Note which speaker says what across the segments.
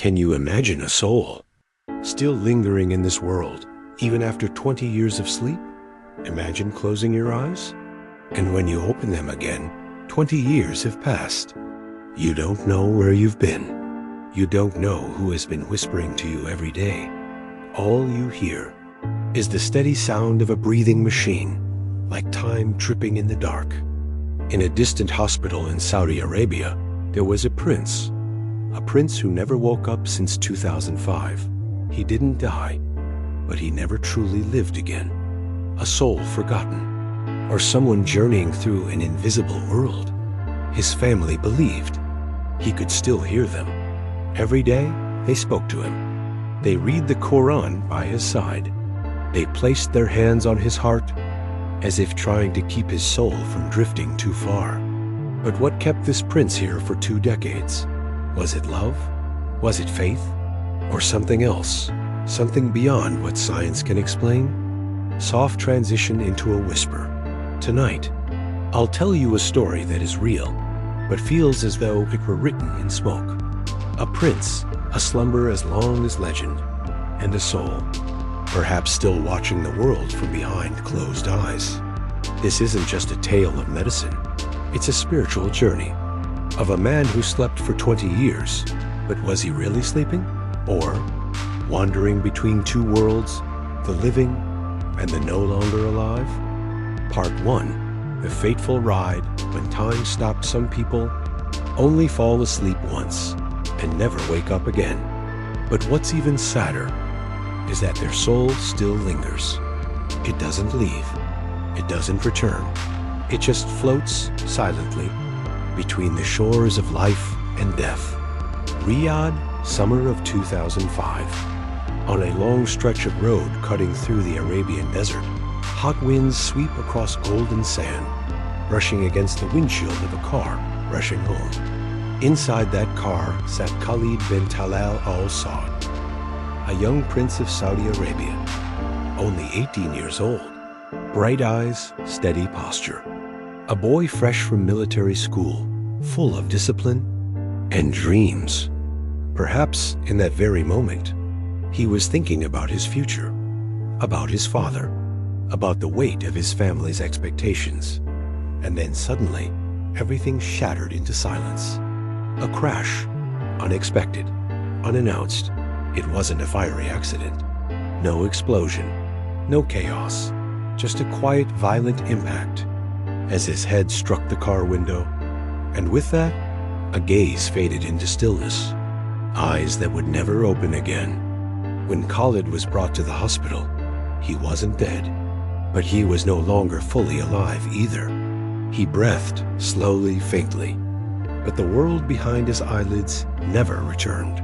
Speaker 1: Can you imagine a soul still lingering in this world, even after 20 years of sleep? Imagine closing your eyes, and when you open them again, 20 years have passed. You don't know where you've been. You don't know who has been whispering to you every day. All you hear is the steady sound of a breathing machine, like time tripping in the dark. In a distant hospital in Saudi Arabia, there was a prince who never woke up since 2005. He didn't die, but he never truly lived again. A soul forgotten, or someone journeying through an invisible world. His family believed he could still hear them. Every day, they spoke to him. They read the Quran by his side. They placed their hands on his heart, as if trying to keep his soul from drifting too far. But what kept this prince here for 2 decades? Was it love? Was it faith? Or something else? Something beyond what science can explain? Soft transition into a whisper. Tonight, I'll tell you a story that is real, but feels as though it were written in smoke. A prince, a slumber as long as legend, and a soul, perhaps still watching the world from behind closed eyes. This isn't just a tale of medicine. It's a spiritual journey of a man who slept for 20 years, but was he really sleeping? Or wandering between 2 worlds, the living and the no longer alive? Part 1, the fateful ride when time stopped some people only fall asleep once and never wake up again. But what's even sadder is that their soul still lingers. It doesn't leave. It doesn't return. It just floats silently between the shores of life and death. Riyadh, summer of 2005. On a long stretch of road cutting through the Arabian desert, hot winds sweep across golden sand, brushing against the windshield of a car rushing home. Inside that car sat Khalid bin Talal al-Saud, a young prince of Saudi Arabia, only 18 years old. Bright eyes, steady posture. A boy fresh from military school, full of discipline and dreams. Perhaps in that very moment, he was thinking about his future, about his father, about the weight of his family's expectations. And then suddenly, everything shattered into silence. A crash, unexpected, unannounced. It wasn't a fiery accident. No explosion, no chaos, just a quiet, violent impact as his head struck the car window. And with that, a gaze faded into stillness, eyes that would never open again. When Khalid was brought to the hospital, he wasn't dead, but he was no longer fully alive either. He breathed slowly, faintly, but the world behind his eyelids never returned.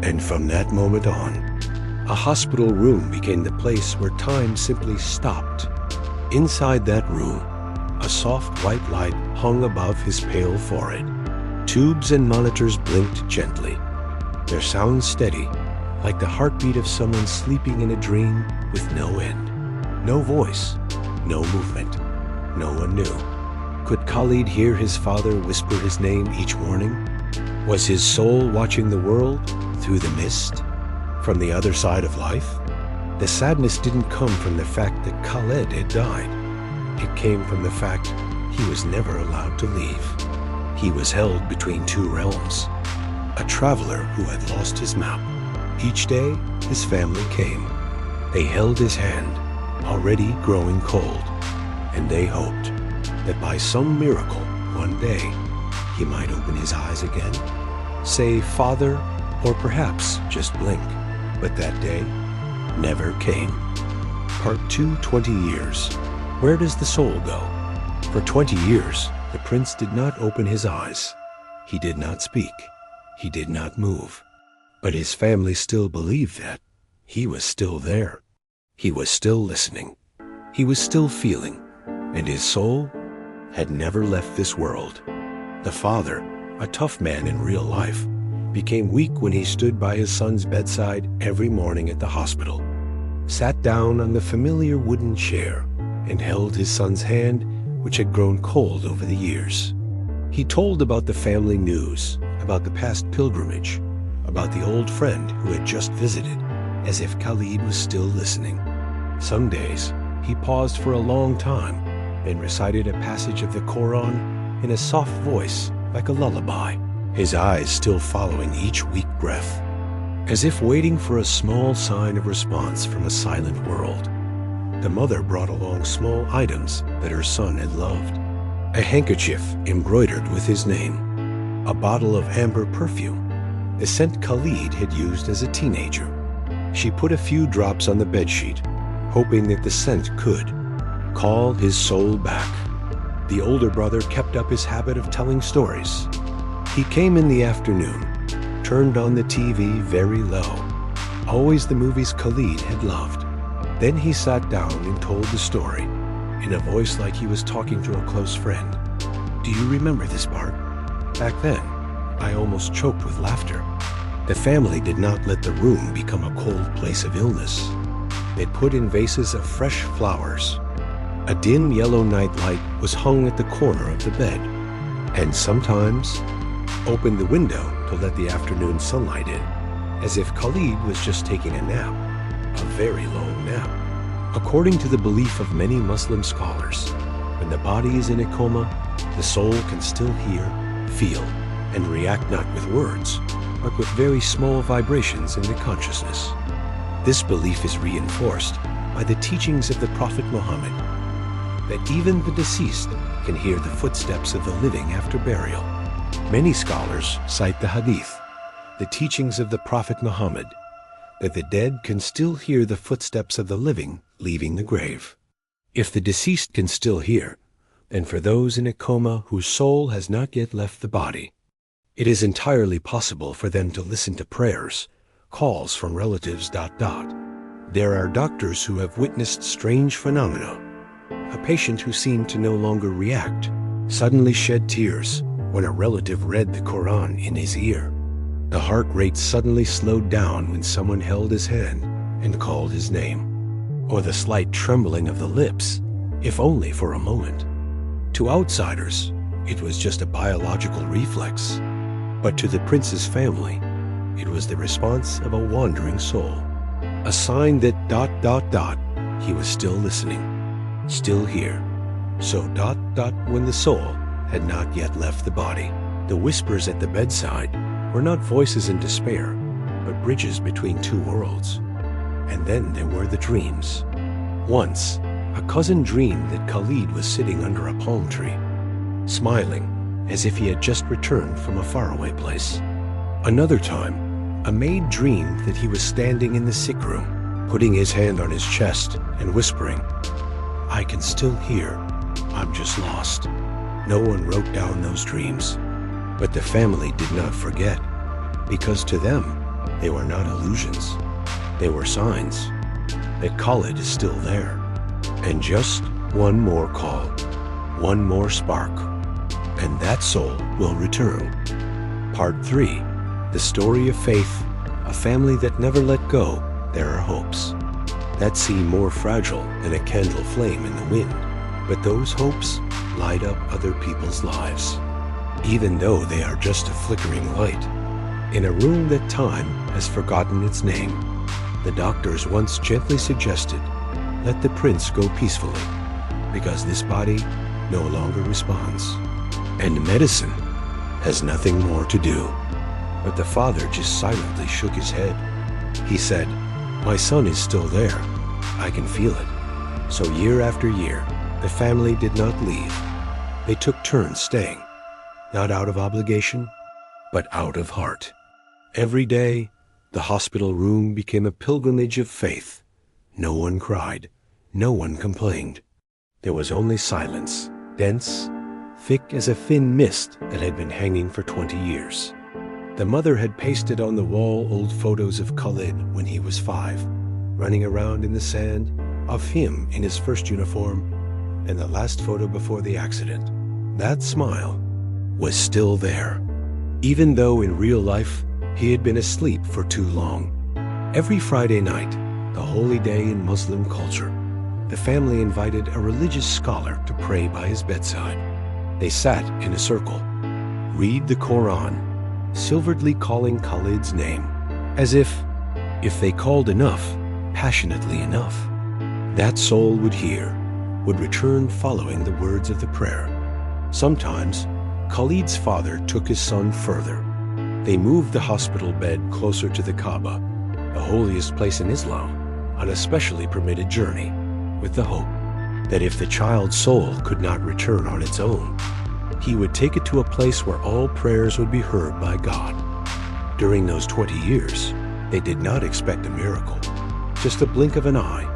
Speaker 1: And from that moment on, a hospital room became the place where time simply stopped. Inside that room, a soft white light hung above his pale forehead. Tubes and monitors blinked gently, their sounds steady, like the heartbeat of someone sleeping in a dream with no end. No voice, no movement. No one knew. Could Khalid hear his father whisper his name each morning? Was his soul watching the world through the mist, from the other side of life? The sadness didn't come from the fact that Khalid had died. It came from the fact he was never allowed to leave. He was held between 2 realms, a traveler who had lost his map. Each day, his family came. They held his hand, already growing cold, and they hoped that by some miracle, one day, he might open his eyes again, say "Father," or perhaps just blink. But that day never came. Part 2, 20 years. Where does the soul go? For 20 years, the prince did not open his eyes. He did not speak. He did not move. But his family still believed that he was still there. He was still listening. He was still feeling. And his soul had never left this world. The father, a tough man in real life, became weak when he stood by his son's bedside every morning at the hospital, sat down on the familiar wooden chair, and held his son's hand, which had grown cold over the years. He told about the family news, about the past pilgrimage, about the old friend who had just visited, as if Khalid was still listening. Some days, he paused for a long time, then recited a passage of the Quran in a soft voice like a lullaby, his eyes still following each weak breath, as if waiting for a small sign of response from a silent world. The mother brought along small items that her son had loved. A handkerchief embroidered with his name, a bottle of amber perfume, the scent Khalid had used as a teenager. She put a few drops on the bedsheet, hoping that the scent could call his soul back. The older brother kept up his habit of telling stories. He came in the afternoon, turned on the TV very low, always the movies Khalid had loved. Then he sat down and told the story, in a voice like he was talking to a close friend. Do you remember this part? Back then, I almost choked with laughter. The family did not let the room become a cold place of illness. They put in vases of fresh flowers. A dim yellow nightlight was hung at the corner of the bed, and sometimes opened the window to let the afternoon sunlight in, as if Khalid was just taking a nap. A very long nap. According to the belief of many Muslim scholars, when the body is in a coma, the soul can still hear, feel, and react not with words, but with very small vibrations in the consciousness. This belief is reinforced by the teachings of the Prophet Muhammad, that even the deceased can hear the footsteps of the living after burial. Many scholars cite the hadith, the teachings of the Prophet Muhammad, that the dead can still hear the footsteps of the living leaving the grave. If the deceased can still hear, then for those in a coma whose soul has not yet left the body, it is entirely possible for them to listen to prayers, calls from relatives... There are doctors who have witnessed strange phenomena. A patient who seemed to no longer react suddenly shed tears when a relative read the Quran in his ear. The heart rate suddenly slowed down when someone held his hand and called his name, or the slight trembling of the lips, if only for a moment. To outsiders, it was just a biological reflex, but to the prince's family, it was the response of a wandering soul, a sign that ... he was still listening, still here. So ... when the soul had not yet left the body. The whispers at the bedside were not voices in despair, but bridges between two worlds. And then there were the dreams. Once, a cousin dreamed that Khalid was sitting under a palm tree, smiling as if he had just returned from a faraway place. Another time, a maid dreamed that he was standing in the sick room, putting his hand on his chest and whispering, "I can still hear. I'm just lost." No one wrote down those dreams, but the family did not forget, because to them, they were not illusions. They were signs that Khalid is still there. And just one more call, one more spark, and that soul will return. Part 3, the story of faith, a family that never let go their hopes, that seem more fragile than a candle flame in the wind. But those hopes light up other people's lives, even though they are just a flickering light. In a room that time has forgotten its name, the doctors once gently suggested, let the prince go peacefully, because this body no longer responds, and medicine has nothing more to do. But the father just silently shook his head. He said, "My son is still there. I can feel it." So year after year, the family did not leave. They took turns staying, not out of obligation, but out of heart. Every day, the hospital room became a pilgrimage of faith. No one cried, no one complained. There was only silence, dense, thick as a thin mist that had been hanging for 20 years. The mother had pasted on the wall old photos of Khalid when he was 5, running around in the sand, of him in his first uniform, and the last photo before the accident. That smile was still there, even though in real life he had been asleep for too long. Every Friday night, the holy day in Muslim culture, the family invited a religious scholar to pray by his bedside. They sat in a circle, read the Quran, silveredly calling Khalid's name, as if they called enough, passionately enough, that soul would hear, would return following the words of the prayer. Sometimes, Khalid's father took his son further. They moved the hospital bed closer to the Kaaba, the holiest place in Islam, on a specially permitted journey, with the hope that if the child's soul could not return on its own, he would take it to a place where all prayers would be heard by God. During those 20 years, they did not expect a miracle, just a blink of an eye,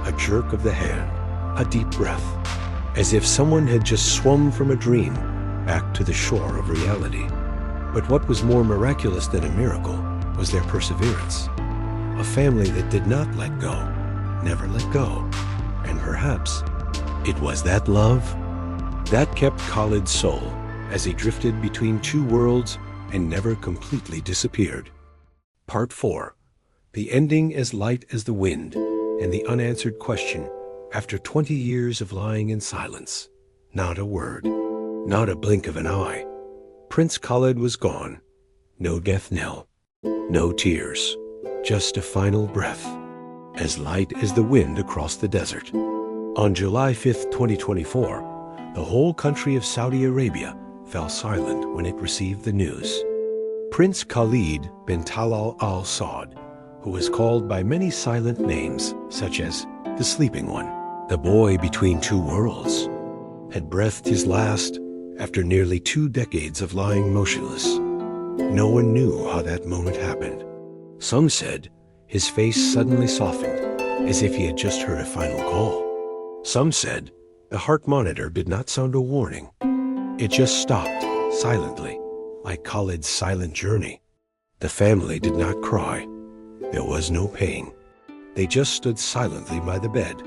Speaker 1: a jerk of the hand, a deep breath, as if someone had just swum from a dream back to the shore of reality. But what was more miraculous than a miracle was their perseverance. A family that did not let go, never let go. And perhaps it was that love that kept Khalid's soul as he drifted between two worlds and never completely disappeared. Part 4. The ending as light as the wind, and the unanswered question after 20 years of lying in silence. Not a word, not a blink of an eye. Prince Khalid was gone. No death knell, no tears, just a final breath, as light as the wind across the desert. On July 5, 2024, the whole country of Saudi Arabia fell silent when it received the news. Prince Khalid bin Talal al Saud, who was called by many silent names, such as the Sleeping One, the boy between two worlds, had breathed his last after nearly 2 decades of lying motionless. No one knew how that moment happened. Some said his face suddenly softened, as if he had just heard a final call. Some said the heart monitor did not sound a warning. It just stopped, silently, like Khalid's silent journey. The family did not cry. There was no pain. They just stood silently by the bed,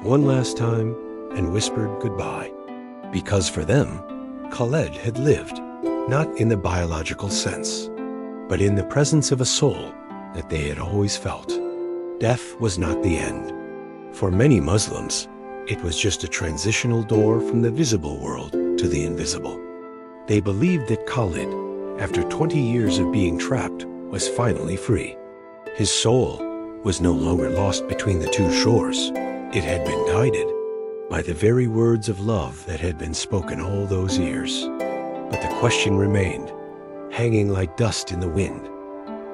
Speaker 1: one last time, and whispered goodbye. Because for them, Khalid had lived, not in the biological sense, but in the presence of a soul that they had always felt. Death was not the end. For many Muslims, it was just a transitional door from the visible world to the invisible. They believed that Khalid, after 20 years of being trapped, was finally free. His soul was no longer lost between the two shores. It had been guided by the very words of love that had been spoken all those years. But the question remained, hanging like dust in the wind.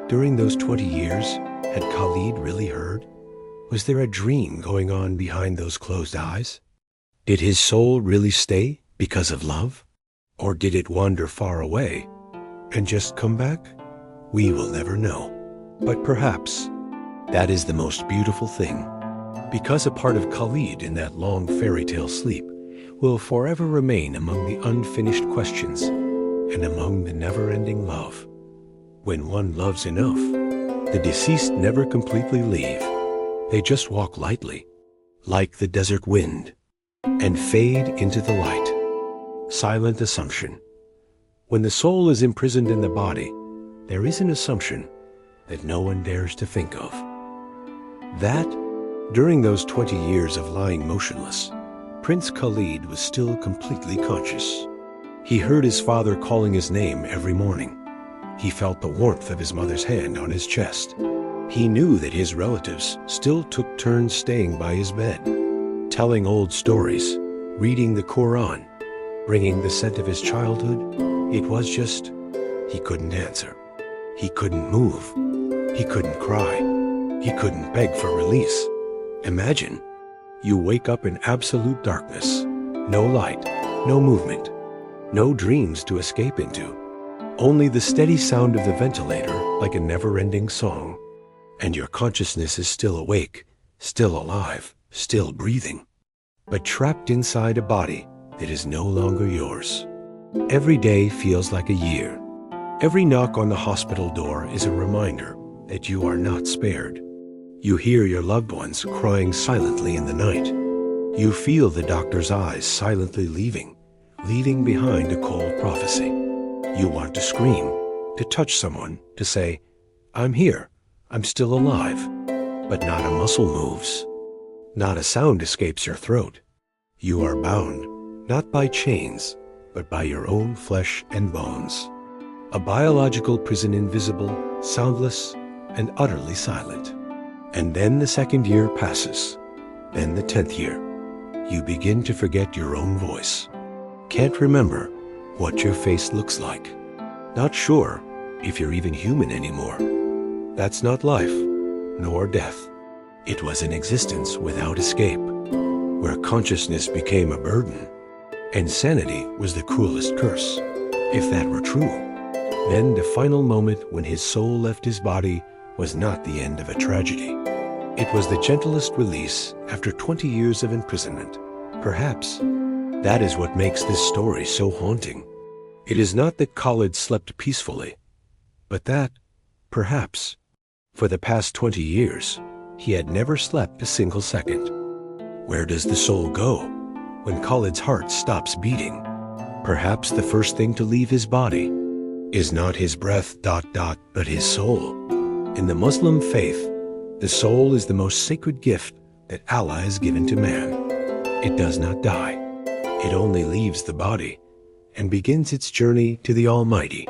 Speaker 1: During those 20 years, had Khalid really heard? Was there a dream going on behind those closed eyes? Did his soul really stay because of love? Or did it wander far away and just come back? We will never know. But perhaps that is the most beautiful thing, because a part of Khalid in that long fairy tale sleep will forever remain among the unfinished questions and among the never-ending love. When one loves enough, the deceased never completely leave. They just walk lightly, like the desert wind, and fade into the light. Silent assumption. When the soul is imprisoned in the body, there is an assumption that no one dares to think of. That, during those 20 years of lying motionless, Prince Khalid was still completely conscious. He heard his father calling his name every morning. He felt the warmth of his mother's hand on his chest. He knew that his relatives still took turns staying by his bed, telling old stories, reading the Quran, bringing the scent of his childhood. It was just, he couldn't answer. He couldn't move. He couldn't cry. He couldn't beg for release. Imagine, you wake up in absolute darkness, no light, no movement, no dreams to escape into, only the steady sound of the ventilator like a never-ending song. And your consciousness is still awake, still alive, still breathing, but trapped inside a body that is no longer yours. Every day feels like a year. Every knock on the hospital door is a reminder that you are not spared. You hear your loved ones crying silently in the night. You feel the doctor's eyes silently leaving behind a cold prophecy. You want to scream, to touch someone, to say, "I'm here. I'm still alive," but not a muscle moves. Not a sound escapes your throat. You are bound, not by chains, but by your own flesh and bones. A biological prison, invisible, soundless, and utterly silent. And then the second year passes. Then the 10th year. You begin to forget your own voice. Can't remember what your face looks like. Not sure if you're even human anymore. That's not life, nor death. It was an existence without escape, where consciousness became a burden, and sanity was the cruelest curse. If that were true, then the final moment when his soul left his body was not the end of a tragedy. It was the gentlest release after 20 years of imprisonment. Perhaps that is what makes this story so haunting. It is not that Khalid slept peacefully, but that, perhaps, for the past 20 years, he had never slept a single second. Where does the soul go when Khalid's heart stops beating? Perhaps the first thing to leave his body is not his breath, but his soul. In the Muslim faith, the soul is the most sacred gift that Allah has given to man. It does not die. It only leaves the body and begins its journey to the Almighty.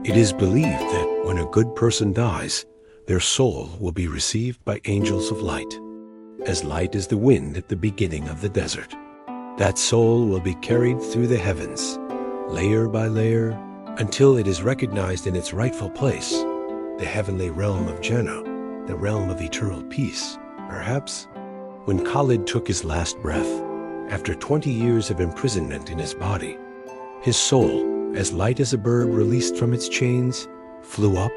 Speaker 1: It is believed that when a good person dies, their soul will be received by angels of light, as light as the wind at the beginning of the desert. That soul will be carried through the heavens, layer by layer, until it is recognized in its rightful place, the heavenly realm of Jannah, the realm of eternal peace. Perhaps when Khalid took his last breath, after 20 years of imprisonment in his body, his soul, as light as a bird released from its chains, flew up,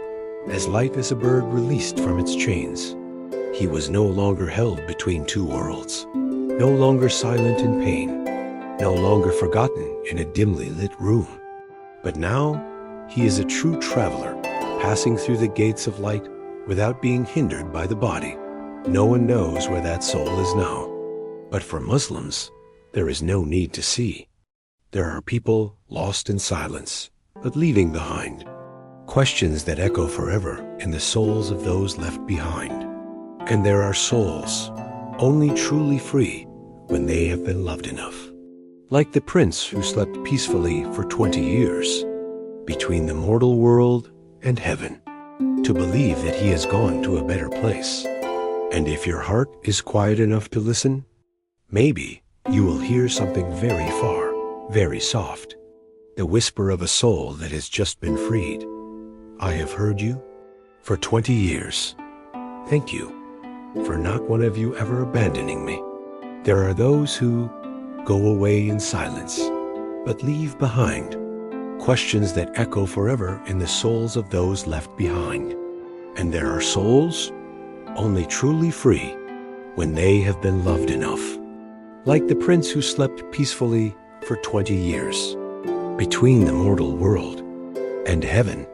Speaker 1: as light as a bird released from its chains. He was no longer held between two worlds, no longer silent in pain, no longer forgotten in a dimly lit room. But now he is a true traveler, passing through the gates of light without being hindered by the body. No one knows where that soul is now. But for Muslims, there is no need to see. There are people lost in silence, but leaving behind questions that echo forever in the souls of those left behind. And there are souls only truly free when they have been loved enough. Like the prince who slept peacefully for 20 years between the mortal world and heaven, to believe that he has gone to a better place. And if your heart is quiet enough to listen, maybe you will hear something very far, very soft, the whisper of a soul that has just been freed. I have heard you for 20 years. Thank you for not one of you ever abandoning me. There are those who go away in silence, but leave behind questions that echo forever in the souls of those left behind. And there are souls only truly free when they have been loved enough. Like the prince who slept peacefully for 20 years between the mortal world and heaven.